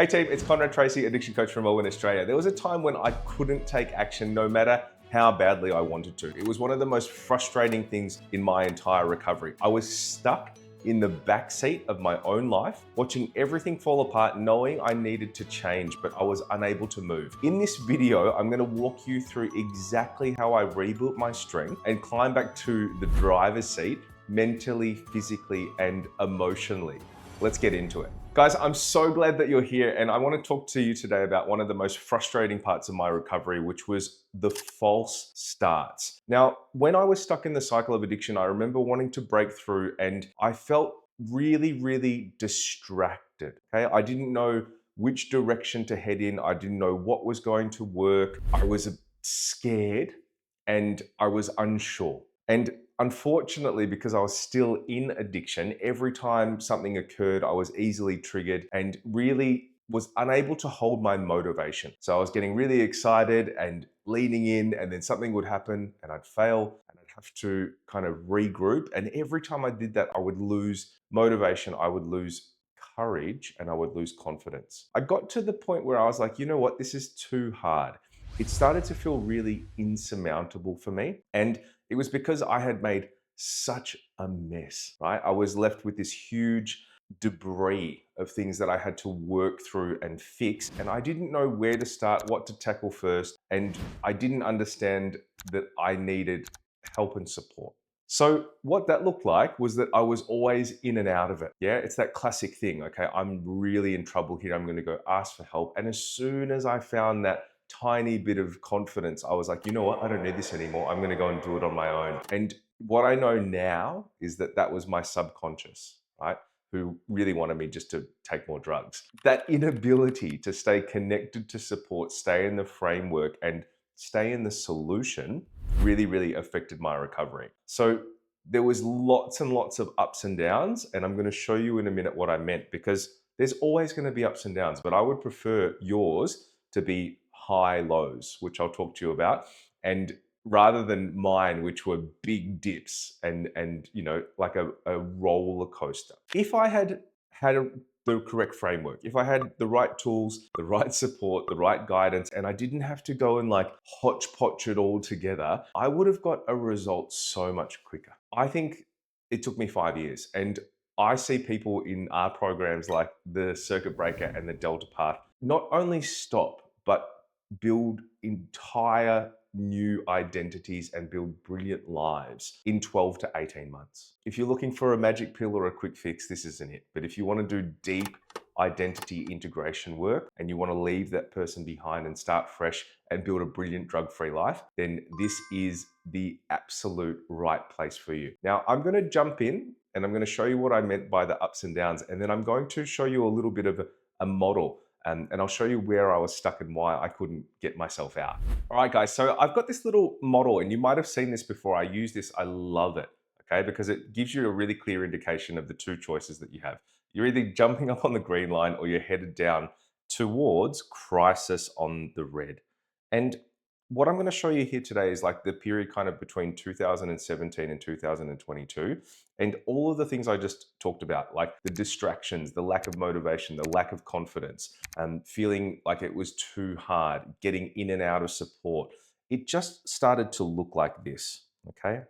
Hey team, it's Conrad Tracy, addiction coach from Melbourne, Australia. There was a time when I couldn't take action no matter how badly I wanted to. It was one of the most frustrating things in my entire recovery. I was stuck in the backseat of my own life, watching everything fall apart, knowing I needed to change, but I was unable to move. In this video, I'm gonna walk you through exactly how I rebuilt my strength and climb back to the driver's seat mentally, physically, and emotionally. Let's get into it. Guys, I'm so glad that you're here, and I want to talk to you today about one of the most frustrating parts of my recovery, which was the false starts. Now, when I was stuck in the cycle of addiction, I remember wanting to break through, and I felt really distracted. Okay, I didn't know which direction to head in. I didn't know what was going to work. I was scared and I was unsure. And unfortunately, because I was still in addiction, every time something occurred, I was easily triggered and really was unable to hold my motivation. So I was getting really excited and leaning in, and then something would happen and I'd fail and I'd have to kind of regroup. And every time I did that, I would lose motivation, I would lose courage, and I would lose confidence. I got to the point where I was like, you know what, this is too hard. It started to feel really insurmountable for me. And it was because I had made such a mess, right? I was left with this huge debris of things that I had to work through and fix. And I didn't know where to start, what to tackle first. And I didn't understand that I needed help and support. So what that looked like was that I was always in and out of it. Yeah, it's that classic thing. Okay, I'm really in trouble here. I'm going to go ask for help. And as soon as I found that tiny bit of confidence, I was like, you know what? I don't need this anymore. I'm going to go and do it on my own. And what I know now is that that was my subconscious, right? Who really wanted me just to take more drugs. That inability to stay connected to support, stay in the framework, and stay in the solution really affected my recovery. So there was lots and lots of ups and downs, and I'm going to show you in a minute what I meant, because there's always going to be ups and downs, but I would prefer yours to be high lows, which I'll talk to you about, and rather than mine, which were big dips and you know, like a roller coaster. If I had the correct framework, if I had the right tools, the right support, the right guidance, and I didn't have to go and like hodgepodge it all together, I would have got a result so much quicker. I think it took me 5 years, and I see people in our programs like the Circuit Breaker and the Delta Path not only stop, but build entire new identities and build brilliant lives in 12 to 18 months. If you're looking for a magic pill or a quick fix, this isn't it. But if you want to do deep identity integration work and you want to leave that person behind and start fresh and build a brilliant drug-free life, then this is the absolute right place for you. Now, I'm going to jump in and I'm going to show you what I meant by the ups and downs, and then I'm going to show you a little bit of a model. And I'll show you where I was stuck and why I couldn't get myself out. All right, guys, so I've got this little model, and you might have seen this before. I use this, I love it, okay? Because it gives you a really clear indication of the two choices that you have. You're either jumping up on the green line or you're headed down towards crisis on the red. And what I'm going to show you here today is like the period kind of between 2017 and 2022. And all of the things I just talked about, like the distractions, the lack of motivation, the lack of confidence, feeling like it was too hard, getting in and out of support, it just started to look like this, okay?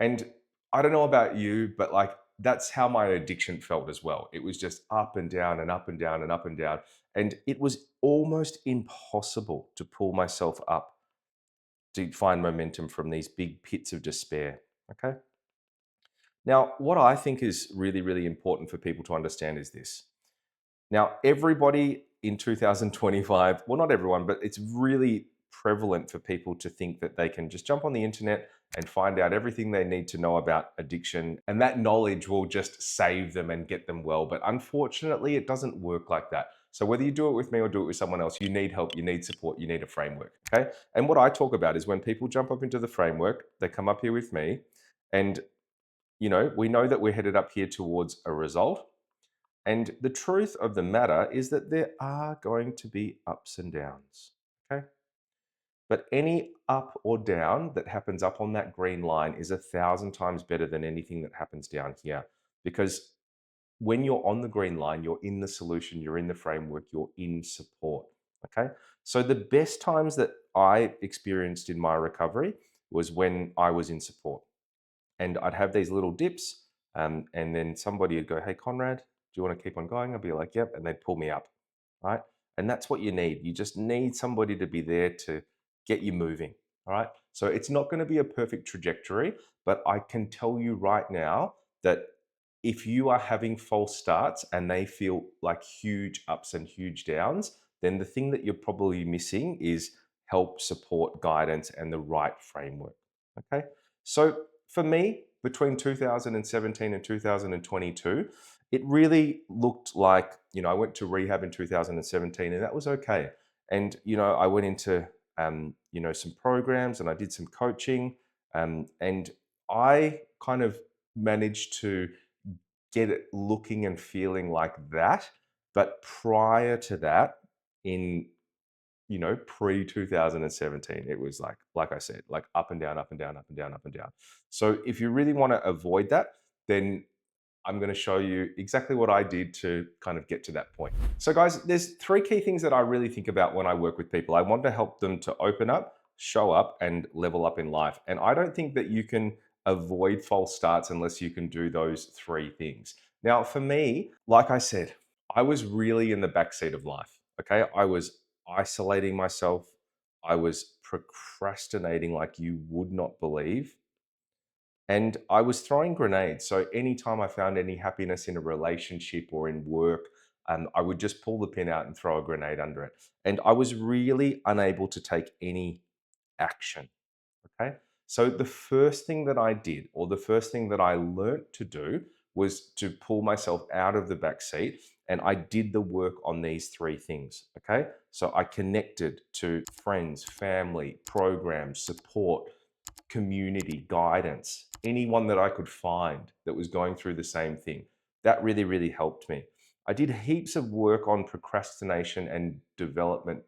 And I don't know about you, but like that's how my addiction felt as well. It was just up and down and up and down and up and down. And it was almost impossible to pull myself up to find momentum from these big pits of despair, okay? Now, what I think is really important for people to understand is this. Now, everybody in 2025, well, not everyone, but it's really prevalent for people to think that they can just jump on the internet and find out everything they need to know about addiction, and that knowledge will just save them and get them well. But unfortunately, it doesn't work like that. So whether you do it with me or do it with someone else, you need help, you need support, you need a framework, okay? And what I talk about is when people jump up into the framework, they come up here with me, and you know, we know that we're headed up here towards a result. And the truth of the matter is that there are going to be ups and downs, okay? But any up or down that happens up on that green line is 1,000 times better than anything that happens down here. Because when you're on the green line, you're in the solution, you're in the framework, you're in support. Okay. So the best times that I experienced in my recovery was when I was in support. And I'd have these little dips, and then somebody would go, "Hey, Conrad, do you want to keep on going?" I'd be like, "Yep," and they'd pull me up, right? And that's what you need. You just need somebody to be there to get you moving, all right? So it's not going to be a perfect trajectory, but I can tell you right now that if you are having false starts and they feel like huge ups and huge downs, then the thing that you're probably missing is help, support, guidance, and the right framework. Okay. So for me, between 2017 and 2022, it really looked like, I went to rehab in 2017 and that was okay. And, I went into, some programs and I did some coaching. And I kind of managed to get it looking and feeling like that. But prior to that, in pre 2017, it was like I said, like up and down, up and down, up and down, up and down. So if you really want to avoid that, then I'm going to show you exactly what I did to kind of get to that point. So guys, there's three key things that I really think about when I work with people. I want to help them to open up, show up, and level up in life. And I don't think that you can avoid false starts unless you can do those three things. Now, for me, like I said, I was really in the backseat of life. Okay. I was isolating myself. I was procrastinating like you would not believe. And I was throwing grenades. So anytime I found any happiness in a relationship or in work, I would just pull the pin out and throw a grenade under it. And I was really unable to take any action. Okay. So the first thing that I did, or the first thing that I learnt to do, was to pull myself out of the back seat. And I did the work on these three things. Okay. So I connected to friends, family, programs, support, community, guidance, anyone that I could find that was going through the same thing. That really, really helped me. I did heaps of work on procrastination and development,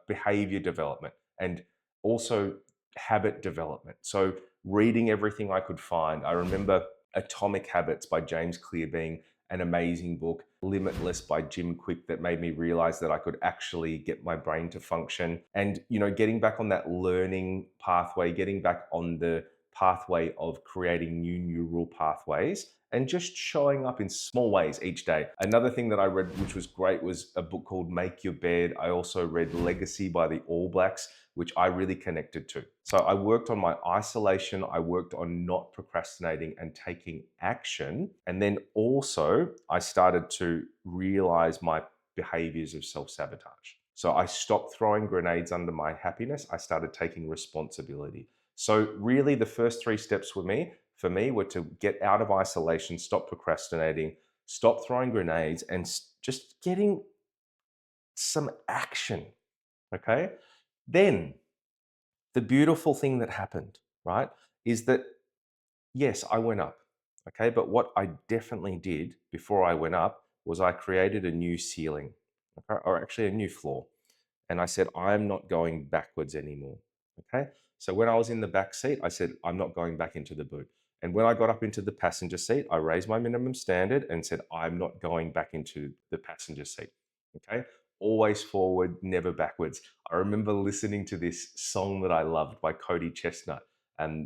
behavior development, and also habit development. So, reading everything I could find. I remember Atomic Habits by James Clear being an amazing book. Limitless by Jim Quick, that made me realize that I could actually get my brain to function. And, getting back on that learning pathway, getting back on the pathway of creating new neural pathways and just showing up in small ways each day. Another thing that I read, which was great, was a book called Make Your Bed. I also read Legacy by the All Blacks, which I really connected to. So I worked on my isolation, I worked on not procrastinating and taking action. And then also I started to realize my behaviors of self-sabotage. So I stopped throwing grenades under my happiness. I started taking responsibility. So really the first three steps for me were to get out of isolation, stop procrastinating, stop throwing grenades, and just getting some action. Okay. Then the beautiful thing that happened, right, is that yes, I went up. Okay. But what I definitely did before I went up was I created a new ceiling, okay, or actually a new floor. And I said, I'm not going backwards anymore. Okay. So when I was in the back seat, I said, I'm not going back into the boot. And when I got up into the passenger seat, I raised my minimum standard and said, I'm not going back into the passenger seat. Okay. Always forward, never backwards. I remember listening to this song that I loved by Cody Chestnut,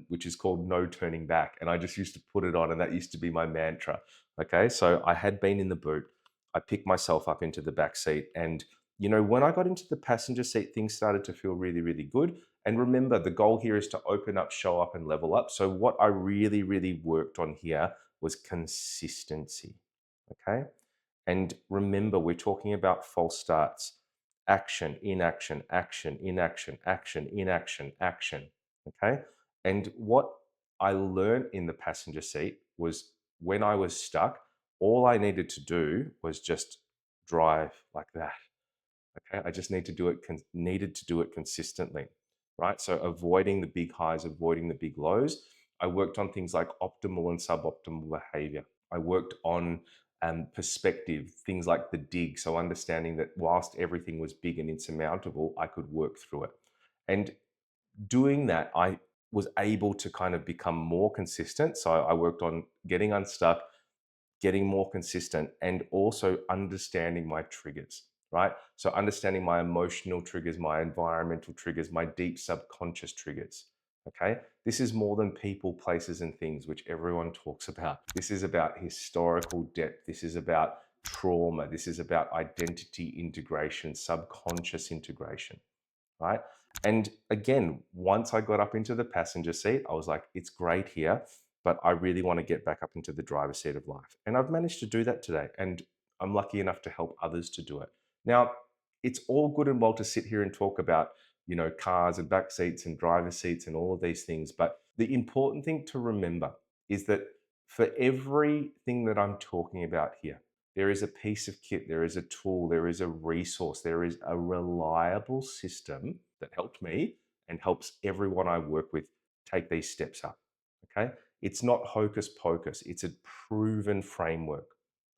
which is called No Turning Back. And I just used to put it on, and that used to be my mantra. Okay. So I had been in the boot. I picked myself up into the back seat, and when I got into the passenger seat, things started to feel really, really good. And remember, the goal here is to open up, show up, and level up. So, what I really, really worked on here was consistency. Okay. And remember, we're talking about false starts: action, inaction, action, inaction, action, inaction, action. Okay. And what I learned in the passenger seat was when I was stuck, all I needed to do was just drive like that. Okay, I just needed to do it consistently, right? So avoiding the big highs, avoiding the big lows. I worked on things like optimal and suboptimal behavior. I worked on perspective, things like the dig. So understanding that whilst everything was big and insurmountable, I could work through it. And doing that, I was able to kind of become more consistent. So I worked on getting unstuck, getting more consistent, and also understanding my triggers, right? So understanding my emotional triggers, my environmental triggers, my deep subconscious triggers. Okay. This is more than people, places, and things, which everyone talks about. This is about historical depth. This is about trauma. This is about identity integration, subconscious integration, right? And again, once I got up into the passenger seat, I was like, it's great here, but I really want to get back up into the driver's seat of life. And I've managed to do that today. And I'm lucky enough to help others to do it. Now, it's all good and well to sit here and talk about, cars and back seats and driver seats and all of these things. But the important thing to remember is that for everything that I'm talking about here, there is a piece of kit, there is a tool, there is a resource, there is a reliable system that helped me and helps everyone I work with take these steps up. Okay. It's not hocus pocus, it's a proven framework.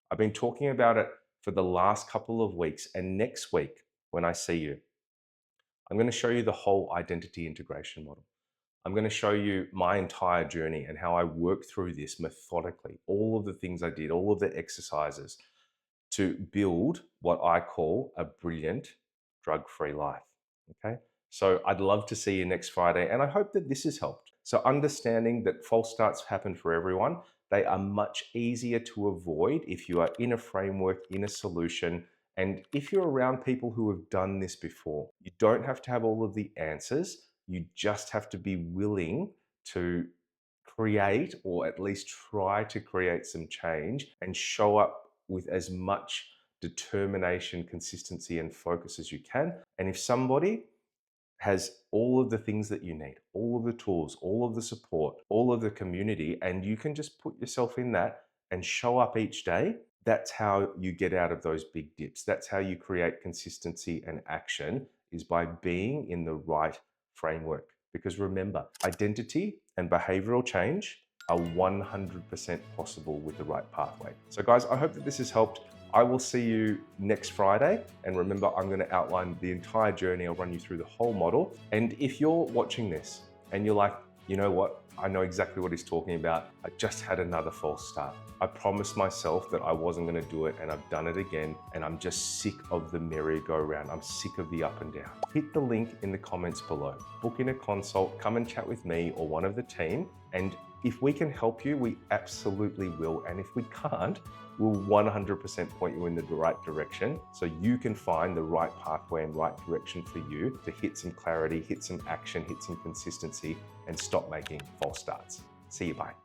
I've been talking about it for the last couple of weeks, and next week, when I see you, I'm going to show you the whole identity integration model. I'm going to show you my entire journey and how I worked through this methodically, all of the things I did, all of the exercises to build what I call a brilliant drug-free life. Okay. So I'd love to see you next Friday, and I hope that this has helped. So understanding that false starts happen for everyone, they are much easier to avoid if you are in a framework, in a solution, and if you're around people who have done this before. You don't have to have all of the answers. You just have to be willing to create, or at least try to create, some change and show up with as much determination, consistency, and focus as you can. And if somebody has all of the things that you need, all of the tools, all of the support, all of the community, and you can just put yourself in that and show up each day, that's how you get out of those big dips. That's how you create consistency and action, is by being in the right framework. Because remember, identity and behavioral change are 100% possible with the right pathway. So guys, I hope that this has helped. I will see you next Friday. And remember, I'm going to outline the entire journey. I'll run you through the whole model. And if you're watching this and you're like, you know what? I know exactly what he's talking about. I just had another false start. I promised myself that I wasn't going to do it, and I've done it again. And I'm just sick of the merry-go-round. I'm sick of the up and down. Hit the link in the comments below. Book in a consult, come and chat with me or one of the team. And if we can help you, we absolutely will. And if we can't, we'll 100% point you in the right direction so you can find the right pathway and right direction for you to hit some clarity, hit some action, hit some consistency, and stop making false starts. See you, bye.